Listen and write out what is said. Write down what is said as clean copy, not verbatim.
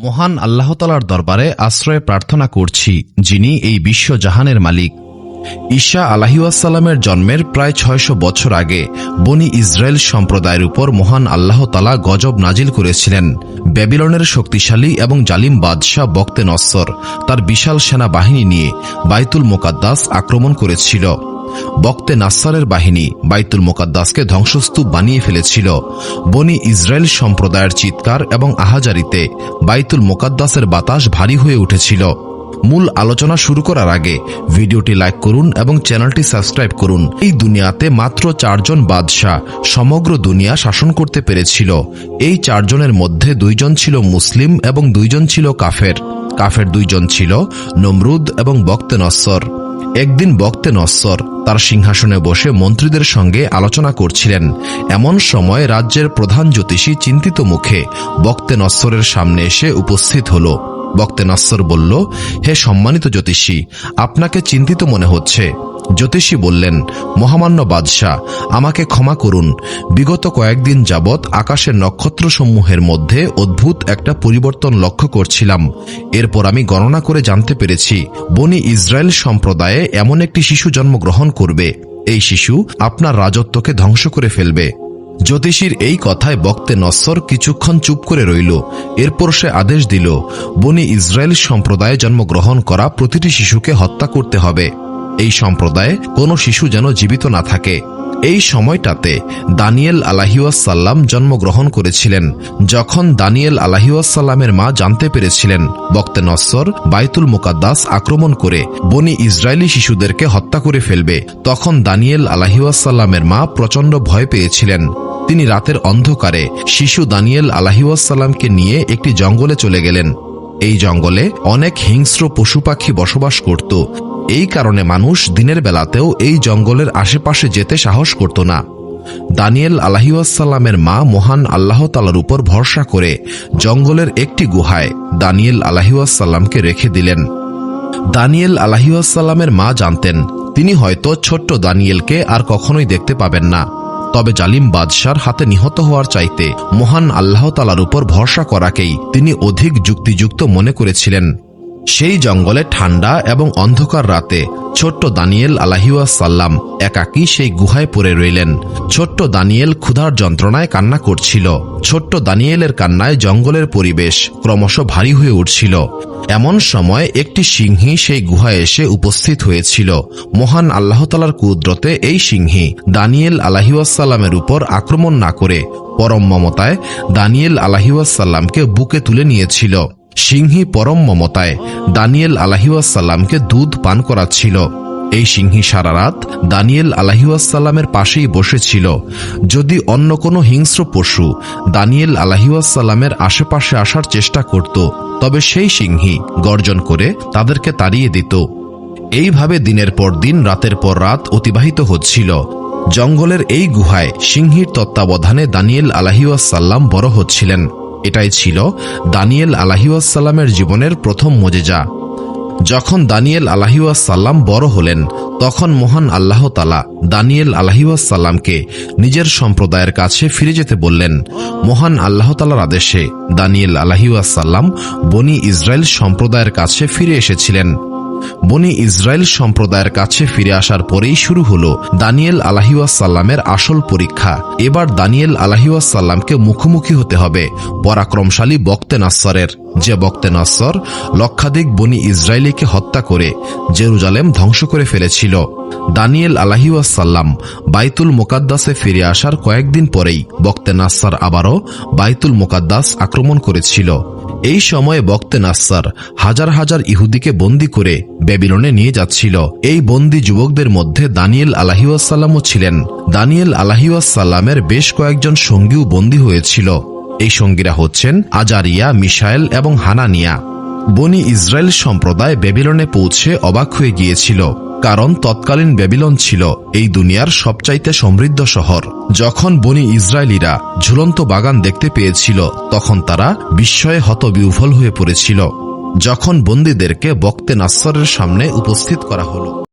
মহান আল্লাহ তাআলার দরবারে আশ্রয় প্রার্থনা করছি, যিনি এই বিশ্বজাহানের মালিক। ঈসা আলাইহিসসালামের জন্মের প্রায় ৬০০ বছর আগে বনি ইসরায়েল সম্প্রদায়ের উপর মহান আল্লাহ তাআলা গজব নাজিল করেছিলেন। ব্যাবিলনের শক্তিশালী এবং জালিম বাদশাহ বক্তে নসর তার বিশাল সেনাবাহিনী নিয়ে বাইতুল মুকাদ্দাস আক্রমণ করেছিল। বক্তে নাসসারের বাহিনী বাইতুল মুকাদ্দাসকে ধ্বংসস্তূপ বানিয়ে ফেলেছিল। বনি ইসরায়েল সম্প্রদায়ের চিৎকার এবং আহাজারিতে বাইতুল মুকাদ্দাসের বাতাস ভারী হয়ে উঠেছিল। মূল আলোচনা শুরু করার আগে ভিডিওটি লাইক করুন এবং চ্যানেলটি সাবস্ক্রাইব করুন। এই দুনিয়াতে মাত্র ৪ জন বাদশাহ সমগ্র দুনিয়া শাসন করতে পেরেছিল। এই ৪ জনের মধ্যে 2 জন ছিল মুসলিম এবং 2 জন ছিল কাফের। কাফের 2 জন ছিল নমরুদ এবং বক্তে নসর। একদিন বক্তে নসর তার সিংহাসনে বসে মন্ত্রীদের সঙ্গে আলোচনা করছিলেন। এমন সময় রাজ্যের প্রধান জ্যোতিষী চিন্তিত মুখে বক্তে নসরের সামনে এসে উপস্থিত হল। বক্তে নসর বলল, হে সম্মানিত জ্যোতিষী, আপনাকে চিন্তিত মনে হচ্ছে। জ্যোতিষী বললেন, মহামান্য বাদশাহ, আমাকে ক্ষমা করুন। বিগত কয়েকদিন যাবৎ আকাশের নক্ষত্রসমূহের মধ্যে অদ্ভুত একটা পরিবর্তন লক্ষ্য করছিলাম। এরপর আমি গণনা করে জানতে পেরেছি বনি ইসরায়েল সম্প্রদায়ে এমন একটি শিশু জন্মগ্রহণ করবে। এই শিশু আপনার রাজত্বকে ধ্বংস করে ফেলবে। জ্যোতিষীর এই কথায় বক্তে নসর কিছুক্ষণ চুপ করে রইল। এরপর সে আদেশ দিল, বনি ইসরায়েল সম্প্রদায়ে জন্মগ্রহণ করা প্রতিটি শিশুকে হত্যা করতে হবে। এই সম্প্রদায়ে কোনো শিশু যেন জীবিত না থাকে। এই সময়টাতে দানিয়েল আলাইহিসসালাম জন্মগ্রহণ করেছিলেন। যখন দানিয়েল আলাইহিসসালামের মা জানতে পেরেছিলেন বক্তে নসর বাইতুল মুকাদ্দাস আক্রমণ করে বনি ইসরায়েলি শিশুদেরকে হত্যা করে ফেলবে, তখন দানিয়েল আলাইহিসসালামের মা প্রচণ্ড ভয় পেয়েছিলেন। তিনি রাতের অন্ধকারে শিশু দানিয়েল আলাইহিসসালামকে নিয়ে একটি জঙ্গলে চলে গেলেন। এই জঙ্গলে অনেক হিংস্র পশু পাখি বসবাস করত। এই কারণে মানুষ দিনের বেলাতেও এই জঙ্গলের আশেপাশে যেতে সাহস করত না। দানিয়েল আলাইহিসসালামের মা মহান আল্লাহ তাআলার উপর ভরসা করে জঙ্গলের একটি গুহায় দানিয়েল আলাইহিসসালামকে রেখে দিলেন। দানিয়েল আলাইহিসসালামের মা জানতেন তিনি হয়তো ছোট্ট দানিয়েলকে আর কখনোই দেখতে পাবেন না। তবে জালিম বাদশার হাতে নিহত হওয়ার চাইতে মহান আল্লাহ তাআলার উপর ভরসা করাকেই তিনি অধিক যুক্তিযুক্ত মনে করেছিলেন। সেই জঙ্গলে ঠান্ডা এবং অন্ধকার রাতে ছোট্ট দানিয়েল আলাইহিসসালাম একাকী সেই গুহায় পড়ে রইলেন। ছোট্ট দানিয়েল ক্ষুধার যন্ত্রণায় কান্না করছিল। ছোট্ট দানিয়েলের কান্নায় জঙ্গলের পরিবেশ ক্রমশ ভারী হয়ে উঠছিল। এমন সময় একটি সিংহী সেই গুহায় এসে উপস্থিত হয়েছিল। মহান আল্লাহ তাআলার কুদরতে এই সিংহী দানিয়েল আলাইহিসসালামের উপর আক্রমণ না করে পরম মমতায় দানিয়েল আলাইহিসসালামকে বুকে তুলে নিয়েছিল। সিংহী পরম মমতায় দানিয়েল আলাইহিসসালামকে দুধ পান করাচ্ছিল। এই সিংহী সারা রাত দানিয়েল আলাইহিসসালামের পাশেই বসেছিল। যদি অন্য কোনো হিংস্র পশু দানিয়েল আলাইহিসসালামের আশেপাশে আসার চেষ্টা করত, তবে সেই সিংহী গর্জন করে তাদেরকে তাড়িয়ে দিত। এইভাবে দিনের পর দিন রাতের পর রাত অতিবাহিত হচ্ছিল। জঙ্গলের এই গুহায় সিংহীর তত্ত্বাবধানে দানিয়েল আলাইহিসসালাম বড় হচ্ছিলেন। এটাই ছিল দানিয়েল আলাইহিসসালামের জীবনের প্রথম মুজিজা। যখন দানিয়েল আলাইহিসসালাম বড় হলেন, তখন মহান আল্লাহ তাআলা দানিয়েল আলাইহিসসালামকে নিজের সম্প্রদায়ের কাছে ফিরে যেতে বললেন। মহান আল্লাহ তাআলার আদেশে দানিয়েল আলাইহিসসালাম বনি ইসরায়েল সম্প্রদায়ের কাছে ফিরে এসেছিলেন। বনি ইসরায়েল সম্প্রদায়ের কাছে ফিরে আসার পরেই শুরু হলো দানিয়েল আলাইহিসসালামের আসল পরীক্ষা। এবার দানিয়েল আলাইহিসসালামকে মুখোমুখি হতে হবে পরাক্রমশালী বক্তে নসরের, যে বক্তে নসর লক্ষাধিক বনি ইসরায়েলিকে হত্যা করে জেরুজালেম ধ্বংস করে ফেলেছিল। দানিয়েল আলাইহিসসালাম বাইতুল মুকাদ্দাসে ফিরে আসার কয়েকদিন পরেই বক্তে নসর আবারও বাইতুল মুকাদ্দাস আক্রমণ করেছিল। এই সময়ে বক্তে নসর হাজার হাজার ইহুদিকে বন্দী করে ব্যাবিলনে নিয়ে যাচ্ছিল। এই বন্দী যুবকদের মধ্যে দানিয়েল আলাইহিসসালামও ছিলেন। দানিয়েল আলাইহিসসালামের বেশ কয়েকজন সঙ্গীও বন্দী হয়েছিল। এই সঙ্গীরা হচ্ছেন আজারিয়া, মিশায়েল এবং হানানিয়া। বনি ইসরায়েল সম্প্রদায় ব্যাবিলনে পৌঁছে অবাক হয়ে গিয়েছিল, কারণ তৎকালীন ব্যাবিলন ছিল এই দুনিয়ার সবচাইতে সমৃদ্ধ শহর। যখন বনি ইসরায়েলিরা ঝুলন্ত বাগান দেখতে পেয়েছিল, তখন তারা বিস্ময়ে হতবিহ্বল হয়ে পড়েছিল। যখন বন্দীদেরকে বক্তে নসরের সামনে উপস্থিত করা হলো,